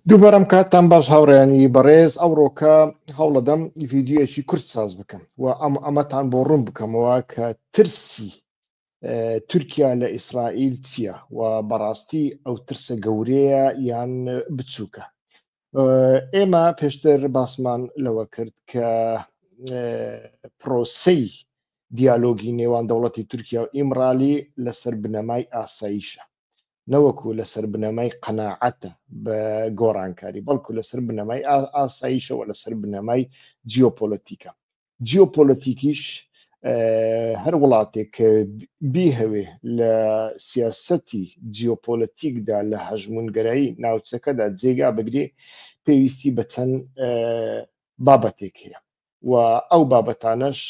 دووبارەم کاتتان باش هاوڕێنی بەڕێز ئەوڕۆکە هەوڵەدەم ڤیددیوەکی کورت ساز بکەم و ئەمەتان بۆ ڕوون بکەمەوە کە ترسی تورکیا لە ئیسرائیل چییە و بەڕاستی ئەو ترسە گەورەیە یان بچووکە. ئێمە پێشتر باسمان لەوە کرد کە پرۆسەی دیالۆگی نێوان دەوڵەتی تورکیا و ئیمرالی لەسەر بنەمای ئاساییشە، نەوەکو لەسەر بنەمای قەناعەتە بە گۆڕانکاری، بەڵکو لەسەر بنەمای ئاساییشەوە، لەسەر بنەمای جیۆپۆلەتیکە. جیۆپۆلەتیکیش هەر وڵاتێک کە بیهەوێ لە سیاسەتی جیۆپۆلەتیکدا لە هەژمونگەرایی ناوچەکەدا جێگا بگرێ پێویستی بە چەند بابەتێک هەیە و ئەو بابەتانەش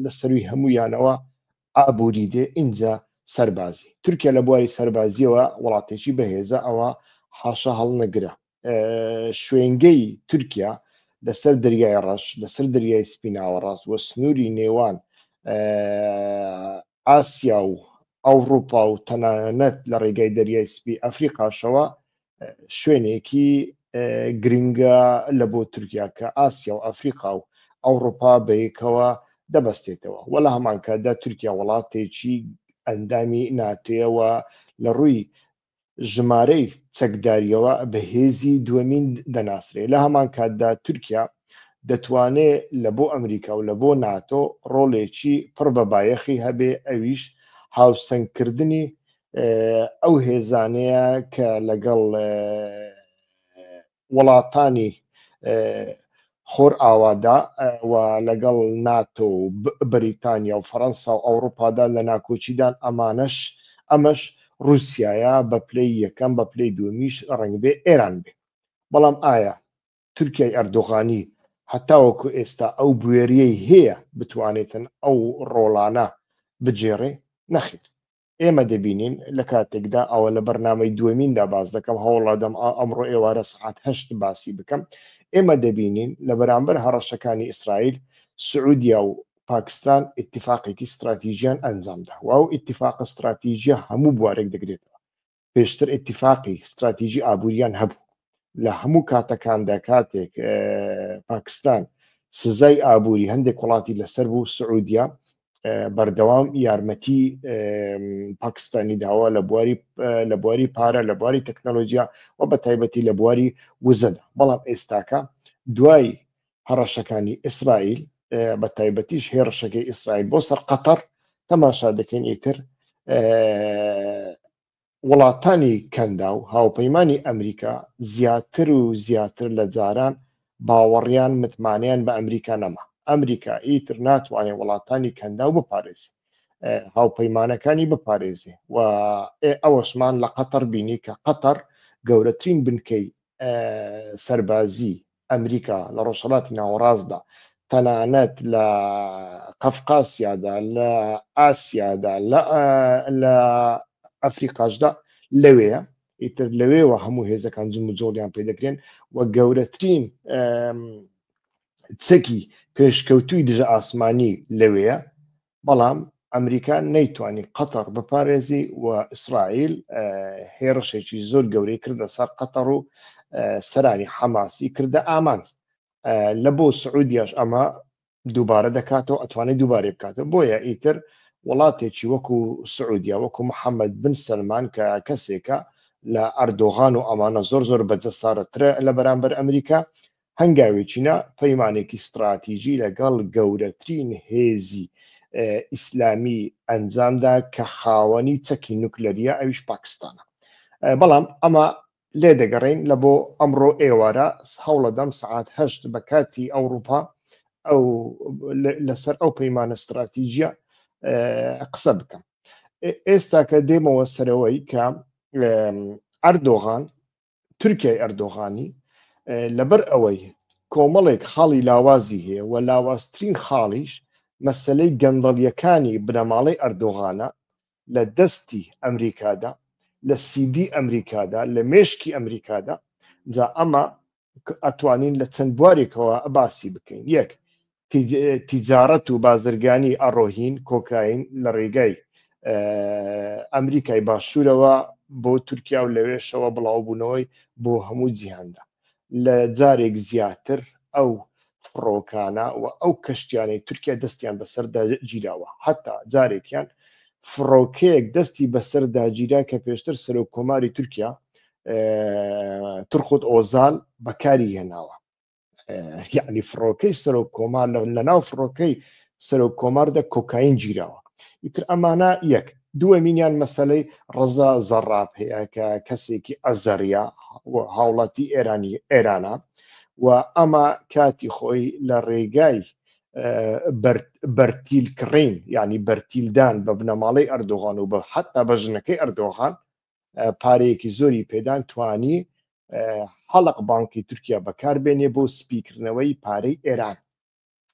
لە سەروی هەموویانەوە ئابووری دێ. اینجا سەربازی تورکیا لە بواری سەربازیەوە وڵاتێکی بەهێزە، ئەوە حاشا هەڵنەگرە. شوێنگەی تورکیا لەسەر دەریای ڕەش، لەسەر دەریای سپیناوەڕاست و سنووری نێوان ئاسیا و ئەوروپا و تەنانەت لە ڕێگای دەریای سپی ئەفریقاشەوە شوێنێکی گرنگە لە بۆ تورکیا کە ئاسیا و ئەفریقا و ئەوروپا بەیەکەوە دەبەستێتەوە. وە لە هەمان کاتدا تورکیا وڵاتێکی ئەندامی ناتوێەوە لە ڕووی ژمارەی چەکداریەوە بەهێزی دووەمین دەناسرێ. لە هەمان کاتدا تورکیا دەتوانێت لە بۆ ئەمریکا و لە بۆ ناتۆ ڕۆڵێکی پڕ بەبایەخی هەبێ، ئەویش هاوسەنگکردنی ئەو هێزانەیە کە لەگەڵ وڵاتانی خۆر ئاوادا و لەگەڵ ناتۆ و بەریتانیا و فەڕەنسا و ئەوروپادا لە ناکۆچیدان ئەمەش رووسایە بە پلەی یەکەم بە پلەی دومیش ڕەنگ بێ ئێران بێ. بەڵام ئایا تورکیای ئەردۆغانی هەتاوەکو ئێستا ئەو بوێریەی هەیە بتوانێتن ئەو ڕۆڵانە بجێڕێ؟ نەخێر. ئێمە دەبینین لە کاتێکدا ئەوە لە بەرنامەی دووەمیندا باز دەکەم، هەوڵادەم ئەمڕۆ ئێوارە سعات 8 باسی بکەم. ئێمە دەبینین لە بەرامبەر هەڕەشەکانی ئیسرائیل، سعودیا و پاکستان ئیتیفاقێکی استراتیژیان ئەنجامدا و ئەو ئیتیفاق استراتیژیە هەموو بوارێک دەگرێتەوە. پێشتر ئیتیفاقی استراتیژی ئابووریان هەبوو. لە هەموو کاتەکاندا کاتێک پاکستان سزای ئابووری هەندێک وڵاتی لەسەر بوو، سعودیا بەردەوام یارمەتی پاکستانی داوە لە بواری پارە، لە بواری تەکنەلۆژیا و بە تایبەتی لە بواری وزەدا. بەڵام ئێستاکە دوای هەڕەشەکانی ئیسرائیل، بە تایبەتیش هێرشەکەی ئیسرائیل بۆ سەر قەتەر، تەماشا دەکەین ئیتر وڵاتانی کەندا و هاوپەیمانی ئەمریکا زیاتر و زیاتر لە جاران باوەڕیان متمانیان بە ئەمریکا نەما. ئەمریکا ئیتر ناتوانێت وڵاتانی کەندا و بپارێزی، هاوپەیمانەکانی بپارێزی و ئەوەشمان لە قەتەر بینی کە قەتەر گەورەترین بنکەی سەربازی ئەمریکا لە ڕۆژهەڵاتی ناوەڕاستدا، تەنانەت لە قەفقاسیادا، لە ئاسیادا، لە ئەفریقاشدا لەوەیە. ئیتر لەوێەوە هەموو هێزەکان جم و جۆڵیان پێدەکرێن و گەورەترین چەکی پێشکەوتووی دژە ئاسمانی لەوەیە. بەڵام ئەمریکا نەیتوانی قەتەر بپارێزی و ئیسرائیل هێرشێکی زۆر گەورەی کردە سەر قەتەر و سەرانی حەماسی کردە ئامانج. لە بۆ سعودیاش ئەمە دووبارە دەکاتەوە، ئەتوانێت دووبارێ بکاتەوە. بۆیە ئیتر وڵاتێکی وەکو سعودیا، وەکو محەممەد بن سەلمان کە کەسێکە لە ئەردۆغان و ئەمانە زۆر بەجەسارەترە لە بەرامبەر ئەمریکا، هەنگاوێکینە پەیمانێکی استراتیژی لەگەڵ گەورەترین هێزی ئیسلامی ئەنجامدا کە خاوەنی چەکی نوکلەریە، ئەویش پاکستانە. بەڵام ئەمە لێ دەگەڕین لە بۆ ئەمڕۆ ئێوارە هەوڵەدەم سعات 8 بە کاتی ئەوروپا ئەو لەسەر ئەو پەیمانە استراتیژیە قسە بکەم. ئێستا کە دێمەوە سەرەوەی کە ئەردۆغان، تورکیای ئەردۆغانی لەبەر ئەوەی کۆمەڵێک خاڵی لاوازی هەیە و لاوازترین خاڵیش مەسەلەی گەندەڵیەکانی بنەماڵەی ئەردۆغانە لە دەستی ئەمریکادا، لە سیدی ئەمریکادا، لە مێشکی ئەمریکادا. جا ئەمە ئەتوانین لە چەند بوارێکەوە باسی بکەین. یەک، تیجارەت و بازرگانی ئەڕۆهین، کۆکاین لە ڕێگای ئەمریکای باشوورەوە بۆ تورکیا و لەوێشەوە بڵاوبوونەوەی بۆ هەموو جیهاندا لە جارێک زیاتر ئەو فڕۆکانە و ئەو کەشتیانەی تورکیا دەستیان بەسەردا گیراوە هەتا جارێکیان فڕۆکەیەک دەستی بەسەردا گیرا کە پێشتر سەرۆک کۆماری تورکیا تورخۆت ئۆزال بەکاری هێناوە یعنی فڕۆکەی سەرۆک کۆمار لە ناو فڕۆکەی سەرۆک کۆماردا کۆکاین گیراوە ئیتر ئەمانە یەک دووەمینیان مەسەلەی ڕەزا زەڕاب هەیە کە کەسێکی ئەزەریا هاوڵاتی ئێرانە و ئەمە کاتی خۆی لە ڕێگای بەرتیلکڕین یعنی بەرتیلدان بە بنەماڵەی ئەردۆغان و بە حتا بە ژنەکەی ئەردۆغان پارەیەکی زۆری پێدان توانی حەڵق بانکی تورکیا بەکاربێنێ بۆ سپیکردنەوەی پارەی ئێران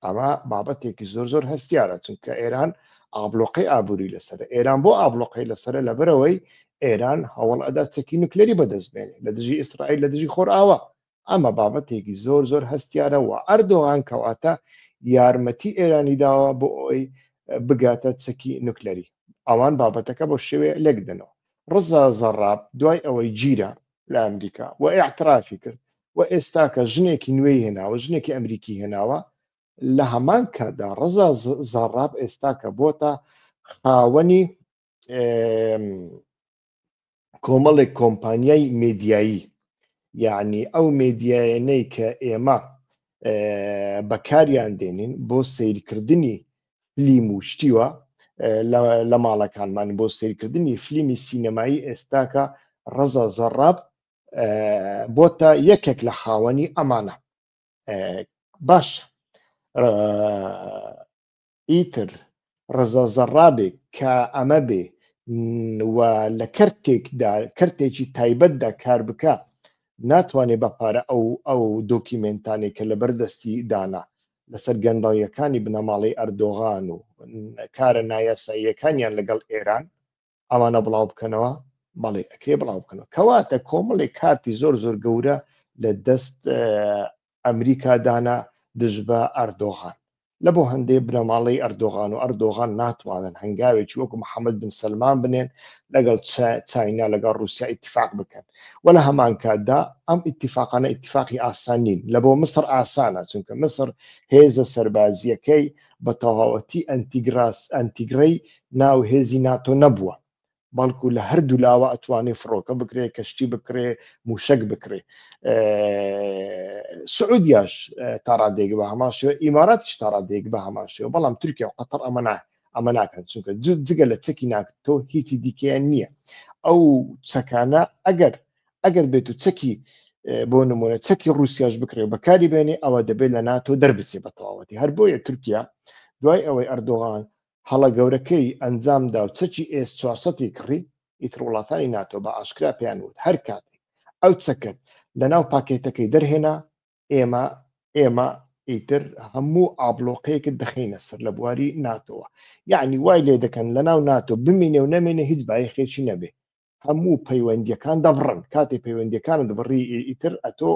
ئەمە بابەتێکی زۆر هەستیارە چونکە ئێران ئابلۆقەی ئابووری لەسەرە ئێران بۆ ئابلۆقەی لەسەرە لەبەرەوەی ئێران هەوڵ ئەدا چەکی نوکلێری بەدەستبێنێ لە دژی ئیسرائیل لە دژی خۆرئاوا ئەمە بابەتێکی زۆر هەستیارەوە ئەردۆغان کەواتە یارمەتی ئێرانی داوە بۆ ئەوەی بگاتە چەکی نوکلەری ئەوان بابەتەکە بۆ شێوێ لێکدنەوە ڕزا زەڕاب دوای ئەوەی گیرە لە ئەمریکا و ئیعترافی کرد و ئێستاکە ژنێکی نوێی هێناوە ژنێکی ئەمریکی هێناوە لە هەمان کادا ڕزا زەڕاب ئێستاکە بۆتە خاوەنی کۆمەڵێک کۆمپانیای مێدیایی یعنی ئەو مێدیایانەی کە ئێمە بەکاریان دێنین بۆ سیرکردنی فلیم و شتیوە لە ماڵەکانمان بۆ سیرکردنی فلیمی سینەمایی ئێستاکە ڕزا زەڕاب بۆتە یەکێک لە خاوەنی ئەمانە باش ئیتر ڕزا زەڕابێک کە ئەمە بێ و لە کەرتێکی تایبەتدا کار بکە ناتوانێت بەپارە ئەو دۆکیمنتانێک کە لە بەردەستی دانا لەسەر گەندەڵیەکانی بنەماڵەی ئەردۆغان و کارە نایاساییەکانیان لەگەڵ ئێران ئەوانە بڵاو بکەنەوە بەڵێ ئەکرێ بڵاو بکەنەوە کەواتە کۆمەڵێک کارتی زۆر گەورە لە دەست ئەمریکادانا دژبە ئەردۆغان لە بۆ هەندێک بنەماڵەی ئەردۆغان و ئەردۆغان ناتوانن هەنگاوێکی وەکو محەممەد بن سەلمان بنێن لەگەڵ چاینا لەگەڵ رووسیا ئیتیفاق بکەن و لە هەمان کاتدا ئەم ئیتیفاقانە ئیتیفاقی ئاسان نین لە بۆ مسر ئاسانە چونکە مسر هێزە سەربازیەکەی بە تەواوەتی ئەنتیگرەی ناو هێزی ناتۆ نەبووە بەڵکو لە هەردوو لاوە ئەتوانێ فڕۆکە بکرێ کەشتی بکرێ موشک بکرێ سعودیاش تا ڕادێک بە هەماشەوە ئیماراتیش تا ڕادێک بە هەماشەوە بەڵام تورکیا و قەتەر ئەمە ناکەن چونکە جگە لە چەکی ناکتۆ هیچی دیکەیان نییە ئەو چەکانە ئەگەر بێت و چەکی بۆ نمونە چەکی رووسیاش بکرێ بەکاری بێنێ ئەوە دەبێت لە ناتۆ دەربچێ بە تەواوەتی هەر بۆیە تورکیا دوای ئەوەی ئەردۆغان هەڵە گەورەکەی ئەنجامدا و چەکی S400 کڕی ئیتر وڵاتانی ناتۆ بە ئاشکرا پێیان وت هەر کاتێک ئەو چەکەت لە ناو پاکێتەکەی دەرهێنا ئێمە ئیتر هەموو ئابلۆقەیەکت دەخینە سەر لە بواری ناتۆوە یعنی وای لێ دەکەن لە ناو ناتۆ بمینێ و نەمێنێ هیچ بایەخێکی نەبێ هەموو پەیوەندیەکان دەبڕن کاتێک پەیوەندیەکانت بڕی ئیتر ئەتۆ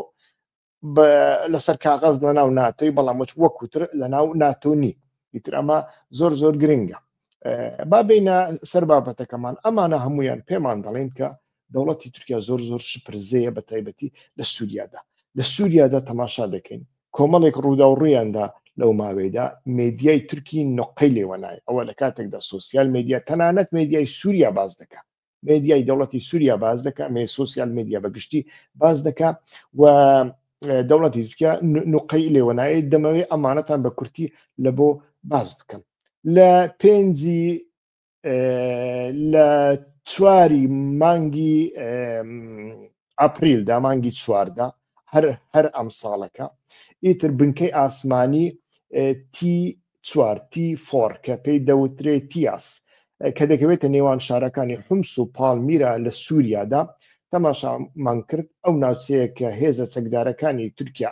لەسەر کاغاز لە ناو ناتۆی بەڵام وەکوتر لە ناو ناتۆ نی ئیتر ئەمە زۆر گرنگە با بینە سەر بابەتەکەمان ئەمانە هەمویان پێمان دەڵێن کە دەوڵەتی تورکیا زۆر شپرزەیە بە تایبەتی لە سووریادا تەماشا دەکەین کۆمەڵێک ڕوودا و ڕوویاندا لەو ماوەیەدا مێدیای تورکی نۆقەی لێوەنای ئەوە لە کاتێکدا سوسیال مێدیا تەنانەت مێدیای سووریا باز دەکات مێدیای دەوڵەتی سووریا باز دەکات مێ سوسیال مێدیا بەگشتی باز دەکات و دەوڵەتی تورکیا نوقەی لێوەنایی دەمەوێت ئەمانەتان بە کورتی لە بۆ باز بکەم لە لە 4 مانگی ئاپریلدا مانگی 4دا هەر ئەم ساڵەکە ئیتر بنکەی ئاسمانی T4 کە پێی دەوترێت تیاس کە دەکەوێتە نێوان شارەکانی حومس و پاڵمیرا لە سووریادا تەماشامان کرد ئەو ناوچەیە کە هێزە چەکدارەکانی تورکیا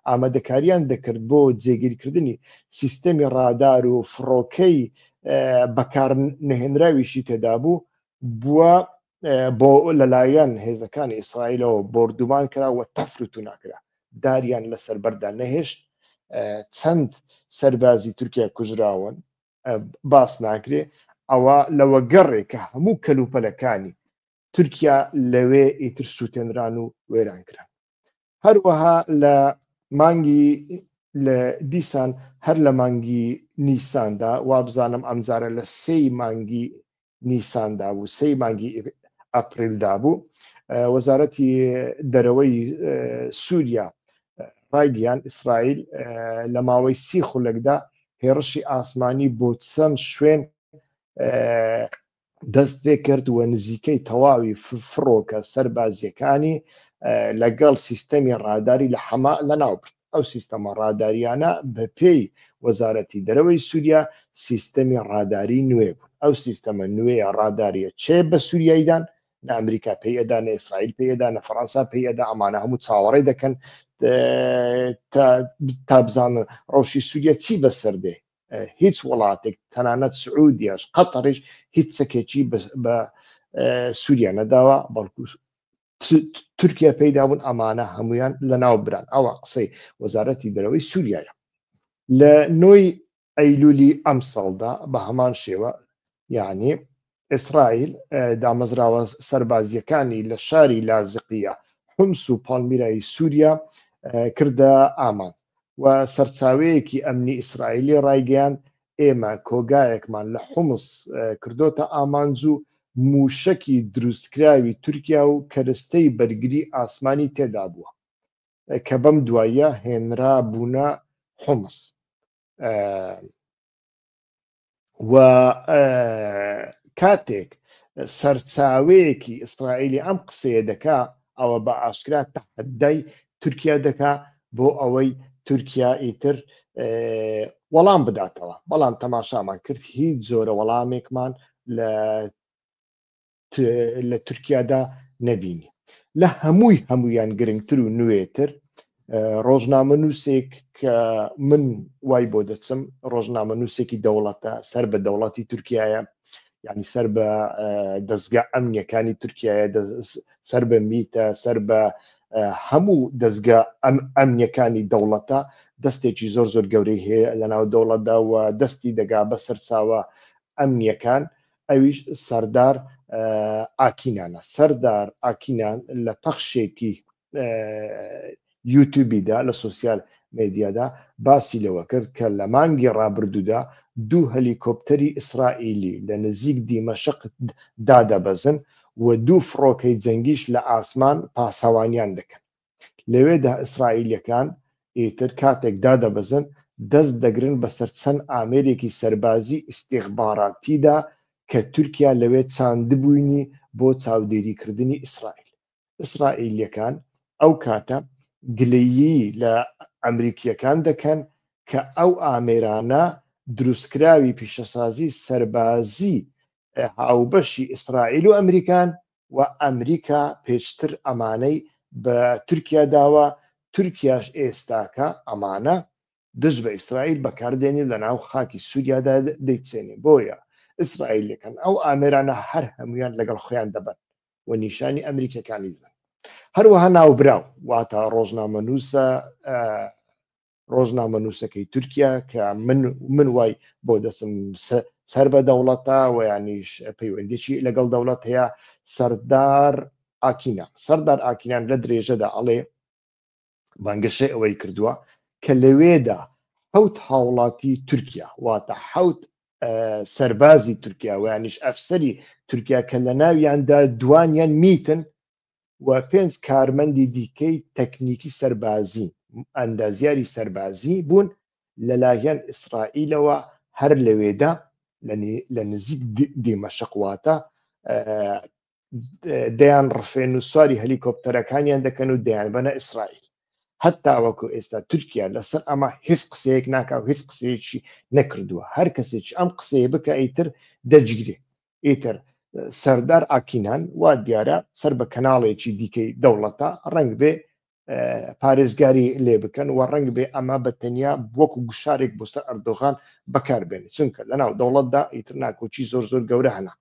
ئامادەکاریان دەکرد بۆ جێگیرکردنی سیستەمی ڕادار و فڕۆکەی بەکار نەهێنراویشی تێدا بووە بۆ لەلایەن هێزەکانی ئیسرائیلەوە بردومان کراوە تەفروت و ناکرا داریان لەسەر بەردا نەهێشت چەند سەربازی تورکیا کوژراون باس ناکرێ ئەوە لەوە گەڕێک کە هەموو کەلوپەلەکانی تورکیا لەوێ ئیتر سووتێنران و وێران کران. هەروەها لە مانگی لە دیسان هەر لە مانگی نیساندا وابزانم ئەمجارە لە 3 مانگی نیساندا بوو 3 مانگی ئەپریلدا بوو وەزارەتی دەرەوەی سووریا ڕایگەیان ئیسرائیل لە ماوەی 30 خولەکدا هێرشی ئاسمانی بۆ چەند شوێن دەست پێ کرد و نزیکەی تەواوی فڕۆکە سەربازیەکانی لەگەڵ سیستەمی ڕاداری لە حەما لەناوبرد. ئەو سیستەمە ڕاداریانە بە پێی وەزارەتی دەرەوەی سووریا سیستەمی ڕاداری نوێ بوون. ئەو سیستەمە نوێیە ڕاداریە چێ بە سووریایدان لە ئەمریکا پێی ئەدا، لە ئیسرائیل پێی ئەدا، لە فەڕەنسا پێی ئەدا، ئەمانە هەموو چاوەڕێ دەکەن تا بزانن ڕەوشی سووریا چی بەسەردێ. هیچ وڵاتێک تەنانەت سعودیاش قەتەریش هیچ سەکێکی بە سووریا نەداوە، بەڵکو تورکیا پێیدا بوون ئەمانە هەمویان لەناو بران. ئەوە قسەی وەزارەتی دەرەوەی سووریایە. لە 9 ئەیلولی ئەم ساڵدا بە هەمان شێوە یعنی ئیسرائیل دامەزراوە سەربازیەکانی لە شاری لازقیە حومس و پالمیرای سووریا کردە ئامان و سەرچاوەیەکی ئەمنی ئیسرائیلی ڕایگەیان ئێمە کۆگایەکمان لە حومس کردۆتە ئامانج و موشکی دروستکراوی تورکیا و کەرەستەی بەرگری ئاسمانی تێدا بووە کە بەم دوایە هێنرا بوونە حومس. و کاتێک سەرچاوەیەکی ئیسرائیلی ئەم قسەیە دەکا ئەوە بە ئاشکرا تەحەدای تورکیا دەکا بۆ ئەوەی تورکیا ئیتر وەڵام بداتەوە. بەڵام تەماشامان کرد هیچ جۆرە وەڵامێکمان لە تورکیادا نەبینی. لە هەمویان گرنگتر و نوێتر ڕۆژنامەنووسێک کە من وای بۆ دەچم ڕۆژنامەنووسێکی دەوڵەتە سەر بە دەوڵەتی تورکیایە، یعنی سەر بە دەستگا ئەمنیەکانی تورکیایە، سەر بە میتە، سەر بە هەموو دەستگا ئەمنیەکانی دەوڵەتە دەستێکی زۆر زۆر گەورەی هەیە لەناو دەوڵەتدا و دەستی دەگا بە سەرچاوە ئەمنیەکان. ئەویش سەردار ئاکینانە. سەردار ئاکینان لە پەخشێکی یوتیوبیدا لە سوسیال مێدیادا باسی لەوە کرد کە لە مانگی ڕابردوودا 2 هەلیکۆپتەری ئیسرائیلی لە نزیک دیمەشق دادەبەزن و 2 فڕۆکەی جەنگیش لە ئاسمان پاسەوانیان دەکەن. لەوێدا ئیسرائیلیەکان ئیتر کاتێک دادەبەزن دەست دەگرن بەسەر چەند ئامێرێکی سەربازی ئیستیخباراتیدا کە تورکیا لەوێ چاندبووینی بۆ چاودێریکردنی ئیسرائیل. ئیسرائیلیەکان ئەو کاتە گلەیی لە ئەمریکیەکان دەکەن کە ئەو ئامێرانە دروستکراوی پیشەسازی سەربازی هاوبەشی ئیسرائیل و ئەمریکان و ئەمریکا پێشتر ئەمانەی بە تورکیا داوە، تورکیاش ئێستاکە ئەمانە دژ بە ئیسرائیل بەکاردێنی لە ناو خاکی سووریادا دەیچێنێ. بۆیە ئیسرائیلەکان ئەو ئامێرانە هەر هەمویان لەگەڵ خۆیان دەبن و نیشانی ئەمریکەکانی دەن. هەروەها ناوبراو واتە ڕۆژنامەنووسەکەی تورکیا کە من وای بۆ دەچم سەر بە دەوڵەتە و یانیش پەیوەندێکی لەگەڵ دەوڵەت هەیە، سەردار ئاکینان لە درێژەدا ئەڵێ بانگەشەی ئەوەی کردووە کە لەوێدا 7 هاوڵاتی تورکیا واتە 7 سەربازی تورکیا و یانیش ئەفسەری تورکیا کە لە ناویاندا دوانیان میتن و 5 کارمەندی دیکەی تەکنیکی سەربازی ئەندازیاری سەربازی بوون لەلایەن ئیسرائیلەوە هەر لەوێدا لە نزیک دیمەشق واتە دەیان ڕفێن و سواری هەلیکۆپتەرەکانیان دەکەن و دەیان بەنە ئیسرائیل. هەتا وەکو ئێستا تورکیا لەسەر ئەمە هیچ قسەیەک ناکا و هیچ قسەیەکی نەکردووە. هەر کەسێکی ئەم قسەیە بکە ئیتر دەجگرێ. ئیتر سەردار ئاکینان وا دیارە سەر بە کەناڵێکی دیکەی دەوڵەتە ڕەنگ بێ پارێزگاری لێ بکەن و ڕەنگ بێ ئەمە بە تەنیا وەکو گوشارێک بۆ سەر ئەردۆغان بەکاربێنێت، چونکە لەناو دەوڵەتدا ئیتر ناکۆچی زۆر زۆر گەورە هەنا.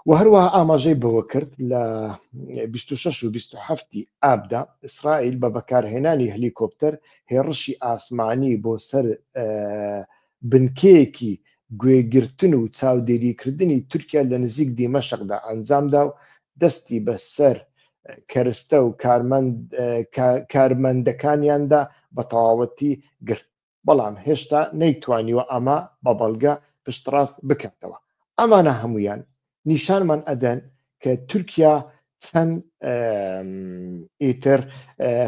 و هەروەها ئاماژەی بەوە کرد لە 26 و 27 ئابدا ئیسرائیل بە بەکارهێنانی هەلیکۆپتەر هێڕشی ئاسمانی بۆ سەر بنکەیەکی گوێگرتن و چاودێریکردنی تورکیا لە نزیک دیمەشقدا ئەنجامدا و دەستی بەسەر کەرستە و کارمەندەکانیاندا بە تەواوەتی گرت، بەڵام هێشتا نەیتوانیوە ئەمە بە بەڵگە پشتڕاست بکاتەوە. ئەمانە هەمویان نیشانمان ئەدەن کە تورکیا چەند ئیتر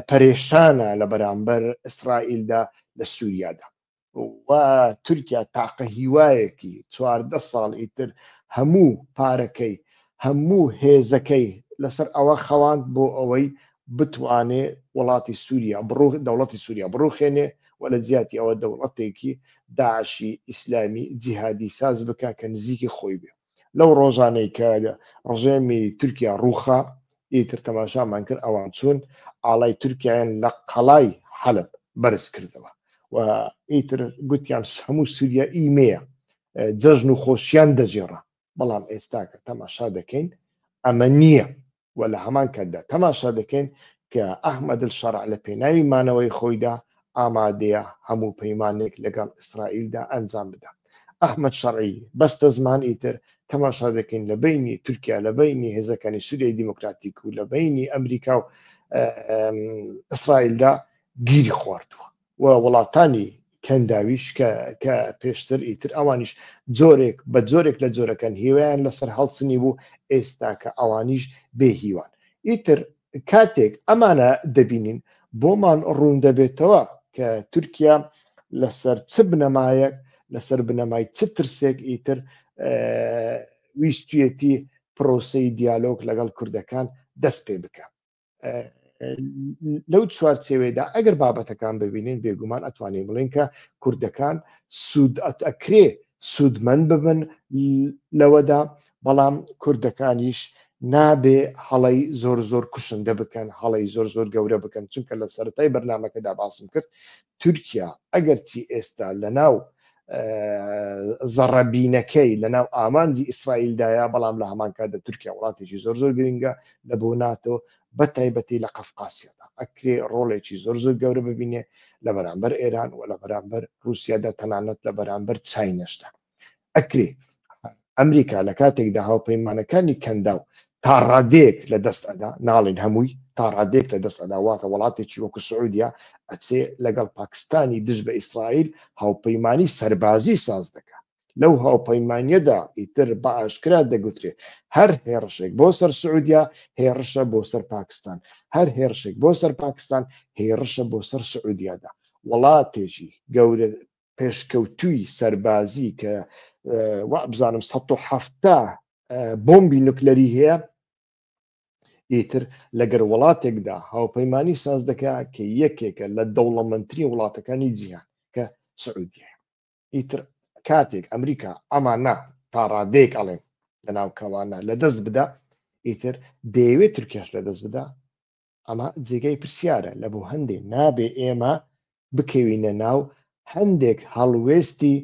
پەرێشانە لە بەرامبەر ئیسرائیلدا لە سووریادا، و تورکیا تاقە هیوایەکی 14 ساڵ ئیتر هەموو پارەکەی هەموو هێزەکەی لەسەر ئەوە خەواند بۆ ئەوەی بتوانێ وڵاتی سووریا دەوڵەتی سووریا بڕوخێنێ و لە جیاتی ئەوە دەوڵەتێکی داعشی ئیسلامی جیهادی ساز بکە کە نزیکی خۆی بێ. لەو ڕۆژانەی کە ڕژێمی تورکیا ڕووخا ئیتر تەماشامان کرد ئەوان چوون ئاڵای تورکیایان لە قەڵای حەلب بەرز کردەوە و ئیتر گوتیان هەموو سووریا ئیمەیە، جەژن و خۆشیان دەجێڕە. بەڵام ئێستا کە تەماشا دەکەین ئەمە نییە، و لە هەمان کاتدا تەماشا دەکەین کە ئەحمەد الشەرع لە پێناوی مانەوەی خۆیدا ئامادەیە هەموو پەیمانێک لەگەڵ ئیسرائیلدا ئەنجام بدە. ئەحمەد شەرعی بەستە زمان ئیتر تەماشا دەکەین لە بینی تورکیا، لە بینی هێزەکانی سووریای دیموکراتیک و لە بینی ئەمریکا و ئیسرائیلدا گیری خواردووە، و وڵاتانی کەنداویش کە پێشتر ئیتر ئەوانیش جۆرێک بە جۆرێک لە جۆرەکان هیوایان لەسەر هەڵچنی بوو، ئێستا کە ئەوانیش بێهیوان. ئیتر کاتێک ئەمانە دەبینین بۆمان ڕوون دەبێتەوە کە تورکیا لەسەر چ بنەمایەک لەسەر بنەمای چ ترسێک ئیتر ویستویەتی پرۆسەی دیالۆگ لەگەڵ کوردەکان دەست پێ بکە. لەو چوارچێوێدا ئەگەر بابەتەکان ببینین بێگومان ئەتوانین بڵین کە کوردەکان ئەکرێ سوودمەند ببن لەوەدا، بەڵام کوردەکانیش نابێ هەڵی زۆر زۆر کوشندە بکەن، هەڵی زۆر زۆر گەورە بکەن، چونکە لە سەرەتای بەرنامەکەدا باسم کرد تورکیا ئەگەرچی ئێستا لەناو زەڕەبینەکەی لەناو ئامانجی ئیسرائیلدایە، بەڵام لە هەمان کاتدا تورکیا وڵاتێکی زۆر زۆر گرنگە لە بۆ ناتۆ، بە تایبەتی لە قەفقاسیادا ئەکرێ ڕۆڵێکی زۆر زۆر گەورە ببینێ لە بەرامبەر ئێران و لە بەرامبەر رووسیادا، تەنانەت لە بەرامبەر چاینەشدا ئەکرێ. ئەمریکا لە کاتێکدا هاوپەیمانەکانی کەنداو تا ڕادێک لە دەست ئەدا، ناڵین هەمووی، تا ڕادێک لە دەست ئەداواتە وڵاتێکی وەکو سعودیا ئەچێ لەگەڵ پاکستانی دژ بە ئیسرائیل هاوپەیمانی سەربازی ساز دەکات. لەو هاوپەیمانیەدا ئیتر بە ئاشکرا دەگوترێت هەر هێرشێک بۆ سەر سعودیا هێرشە بۆ سەر پاکستان، هەر هێرشێک بۆ سەر پاکستان هێرشە بۆ سەر سعودیادا. وڵاتێکی گەورە پێشکەوتووی سەربازی کە بزانم 170 بۆمبی نوکلەری هەیە، ئیتر لەگەر وڵاتێکدا هاوپەیمانی ساز دەکات کە یەکێکە لە دەوڵەمەندترین وڵاتەکانی جیهان کە سعودیە. ئیتر کاتێک ئەمریکا ئەمانە تا ڕادێک ئەڵێن لەناو کەوانە لە دەست بدە، ئیتر دەیەوێت تورکیاش لە دەست بدە، ئەمە جێگای پرسیارە. لە بۆ هەندێک نابێ ئێمە بکەوینە ناو هەندێک هەڵوێستی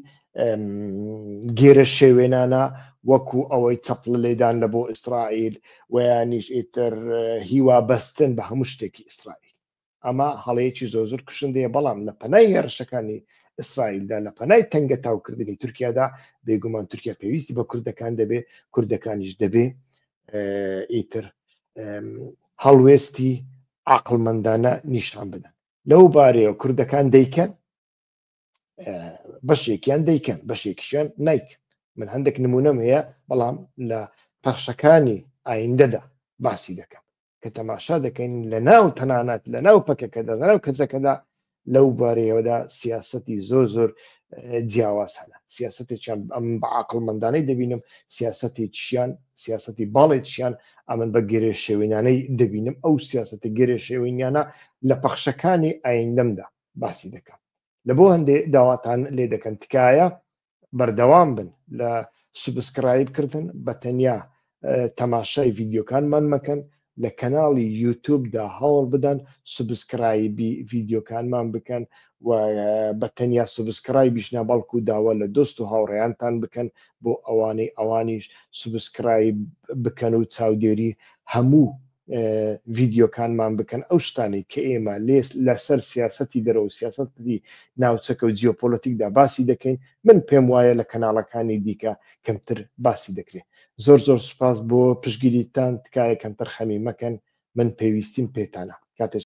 گێرە شێوێنانە وەکو ئەوەی چەپڵ لێدان لە بۆ ئیسرائیل و یانیش ئیتر هیوا بەستن بە هەموو شتێکی ئیسرائیل. ئەمە هەڵەیەکی زۆر زۆر کوشندەیە، بەڵام لە پەنای هێرشەکانی ئیسرائیلدا، لە پەنای تەنگە تاوکردنی تورکیادا بێگومان تورکیا پێویستی بە کوردەکان دەبێ، کوردەکانیش دەبێ ئیتر هەڵوێستی عاقڵمەندانە نیشان بدەن. لەو بارەیە کوردەکان دەیکەن، بەشێکیان دەیکەن، بەشێکیشیان نایکەن. من هەندێک نمونەم هەیە، بەڵام لە پەخشەکانی ئایندەدا باسی دەکەم کە تەماشا دەکەین لە ناو تەنانەت لە ناو پەکەکەدا، لە ناو کەچەکەدا لەو بارەیەوەدا سیاسەتی زۆر زۆر جیاواز هەنە. سیاسەتێکیان ئەم بە عاقڵمەندانەی دەبینم، سیاسەتێکیان سیاسەتی باڵێکیان ئەمن بە گێرە شێوێنانەی دەبینم. ئەو سیاسەتە گێرە شێوێنیانە لە پەخشەکانی ئایندەمدا باسی دەکەم. لە بۆ هەندێک داواتان لێ دەکەن تکایە بەردەوام بن لە سوبسکرایب کردن، بە تەنیا تەماشای ڤیددیۆکانمان مەکەن، لە کەناڵی یوتیوبدا هەوڵ بدەن سوبسکرایبی ڤیددیۆکانمان بکەن و بە تەنیا سوبسکرایبیش نەبەڵکو داوا لە دۆست و هاوڕێیانتان بکەن بۆ ئەوانەی ئەوانیش سوبسکرایب بکەن و چاودێری هەموو ڤیددیۆکانمان بکەن ئەو شتانی کە ئێمە لەسەر سیاسەتی دەرەوە و سیاسەتی ناوچەکە و جیۆپۆلۆتیکدا باسی دەکەین من پێم وایە لە کەناڵەکانی دیکە کەمتر باسی دەکرێت زۆر سوپاس بۆ پشگیریتان تکایە کەمتر خەمی مەکەن من پێویستیم پێتانە کاتێک